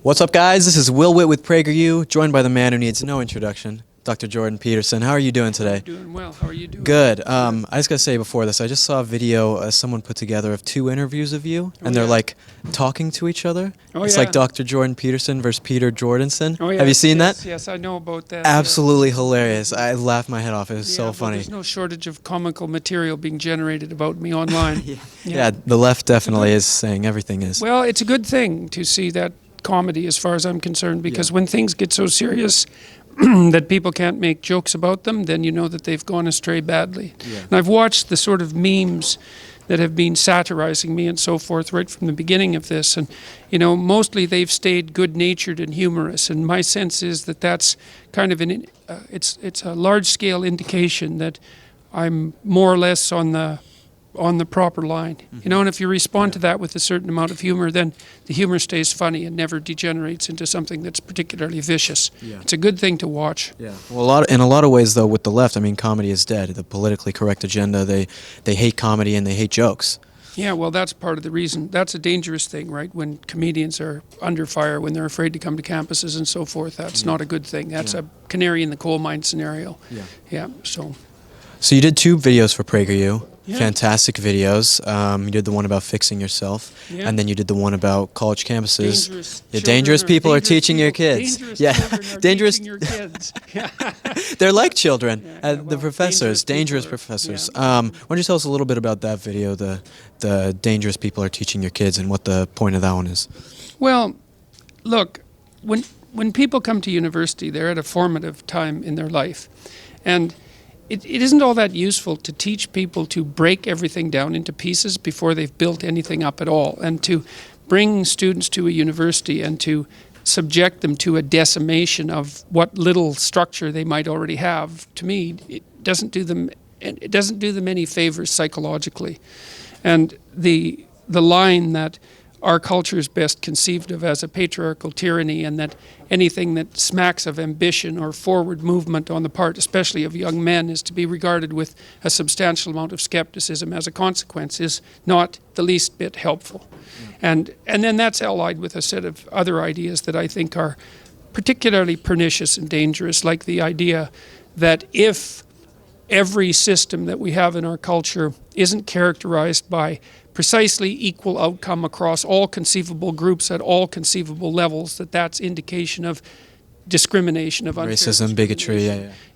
What's up, guys? This is Witt with PragerU, joined by the man who needs no introduction, Dr. Jordan Peterson. How are you doing today? Doing well. How are you doing? Good. I just gotta say before this, I just saw a video someone put together of 2 interviews of you, and they're like talking to each other. It's like Dr. Jordan Peterson versus Peter Jordanson. Have you seen that? Yes, I know about that. Absolutely hilarious. I laughed my head off. It was so funny. There's no shortage of comical material being generated about me online. Yeah, the left definitely is saying everything is. Well, it's a good thing to see that comedy as far as I'm concerned, because when things get so serious that people can't make jokes about them, then you know that they've gone astray badly. And I've watched the sort of memes that have been satirizing me and so forth right from the beginning of this, and mostly they've stayed good-natured and humorous, and my sense is that that's kind of it's a large-scale indication that I'm more or less on the proper line. And if you respond to that with a certain amount of humor, then the humor stays funny and never degenerates into something that's particularly vicious. It's a good thing to watch. Well, in a lot of ways, though, with the left, I mean, comedy is dead. The politically correct agenda, they hate comedy and they hate jokes. Yeah, well, that's part of the reason. That's a dangerous thing, right? When comedians are under fire, when they're afraid to come to campuses and so forth, that's not a good thing. That's a canary in the coal mine scenario. So you did 2 videos for PragerU. Fantastic videos. You did the one about fixing yourself, and then you did the one about college campuses. Dangerous people are teaching your kids. Dangerous. Teaching your kids. They're like children. The professors, dangerous professors. Why don't you tell us a little bit about that video, the dangerous people are teaching your kids, and what the point of that one is? Well, look, when people come to university, they're at a formative time in their life, and it isn't all that useful to teach people to break everything down into pieces before they've built anything up at all, and to bring students to a university and to subject them to a decimation of what little structure they might already have. To me, it doesn't do them any favors psychologically. And the line that our culture is best conceived of as a patriarchal tyranny, and that anything that smacks of ambition or forward movement on the part, especially of young men, is to be regarded with a substantial amount of skepticism as a consequence, is not the least bit helpful. And then that's allied with a set of other ideas that I think are particularly pernicious and dangerous, like the idea that if every system that we have in our culture isn't characterized by precisely equal outcome across all conceivable groups at all conceivable levels, that's indication of discrimination, of racism, bigotry.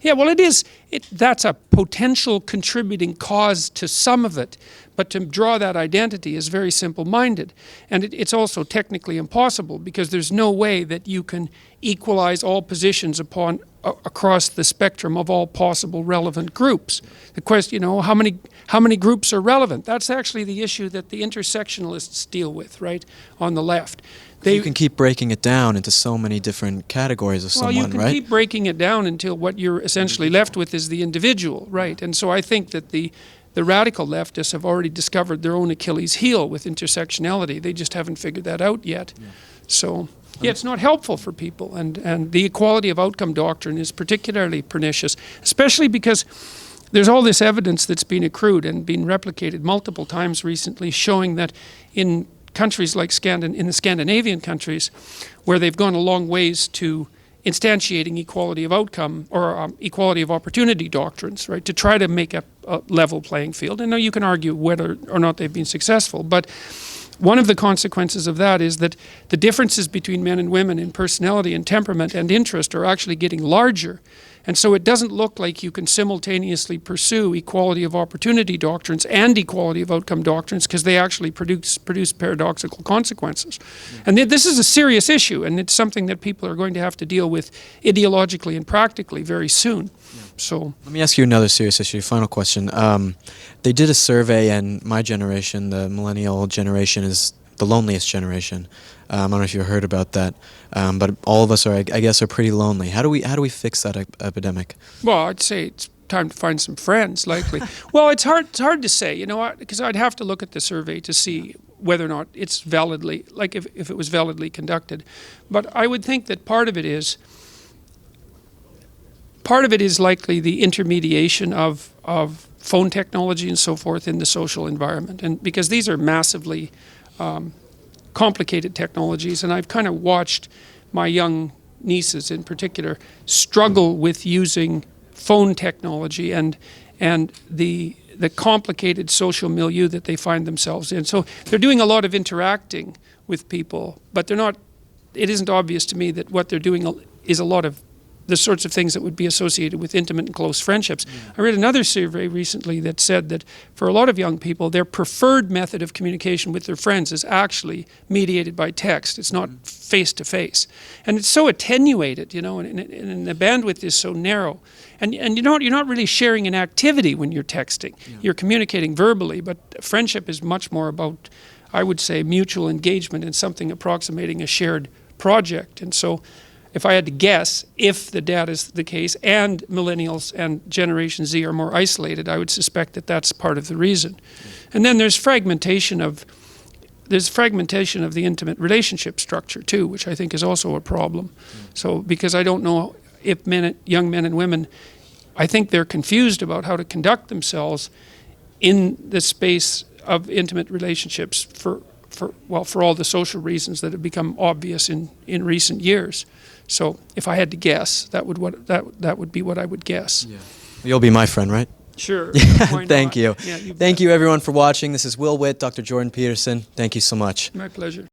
Well, it is. That's a potential contributing cause to some of it, but to draw that identity is very simple-minded, and it's also technically impossible, because there's no way that you can equalize all positions across the spectrum of all possible relevant groups. The question, how many groups are relevant? That's actually the issue that the intersectionalists deal with, right, on the left. You can keep breaking it down into so many different categories of someone, right? Well, you can keep breaking it down until what you're essentially left with is the individual, right? And so I think that the radical leftists have already discovered their own Achilles heel with intersectionality. They just haven't figured that out yet. So it's not helpful for people, and the equality of outcome doctrine is particularly pernicious, especially because there's all this evidence that's been accrued and been replicated multiple times recently, showing that in countries like in the Scandinavian countries, where they've gone a long ways to instantiating equality of outcome or equality of opportunity doctrines, right, to try to make a level playing field. And now you can argue whether or not they've been successful, but one of the consequences of that is that the differences between men and women in personality and temperament and interest are actually getting larger. And so it doesn't look like you can simultaneously pursue equality of opportunity doctrines and equality of outcome doctrines, because they actually produce paradoxical consequences. And this is a serious issue, and it's something that people are going to have to deal with ideologically and practically very soon. So let me ask you another serious issue, final question. They did a survey, and my generation, the millennial generation, is the loneliest generation. I don't know if you heard about that, but all of us are, I guess, are pretty lonely. How do we fix that epidemic? Well, I'd say it's time to find some friends, likely. Well, it's hard to say, because I'd have to look at the survey to see whether or not it's validly, like if it was validly conducted. But I would think that part of it is likely the intermediation of phone technology and so forth in the social environment, and because these are massively complicated technologies, and I've kind of watched my young nieces in particular struggle with using phone technology and the complicated social milieu that they find themselves in. So they're doing a lot of interacting with people, but they're not. It isn't obvious to me that what they're doing is a lot of the sorts of things that would be associated with intimate and close friendships. I read another survey recently that said that for a lot of young people, their preferred method of communication with their friends is actually mediated by text. It's not face-to-face. And it's so attenuated, you know, and the bandwidth is so narrow. And you're not really sharing an activity when you're texting. Yeah. You're communicating verbally, but friendship is much more about, I would say, mutual engagement in something approximating a shared project. And so if I had to guess, if the data is the case and millennials and Generation Z are more isolated, I would suspect that that's part of the reason. And then there's fragmentation of the intimate relationship structure too, which I think is also a problem. So because I don't know if young men and women, I think they're confused about how to conduct themselves in the space of intimate relationships for all the social reasons that have become obvious in recent years. So if I had to guess, that would be what I would guess. Yeah. You'll be my friend, right? Sure. Thank you. Yeah, Thank you everyone for watching. This is Witt, Dr. Jordan Peterson. Thank you so much. My pleasure.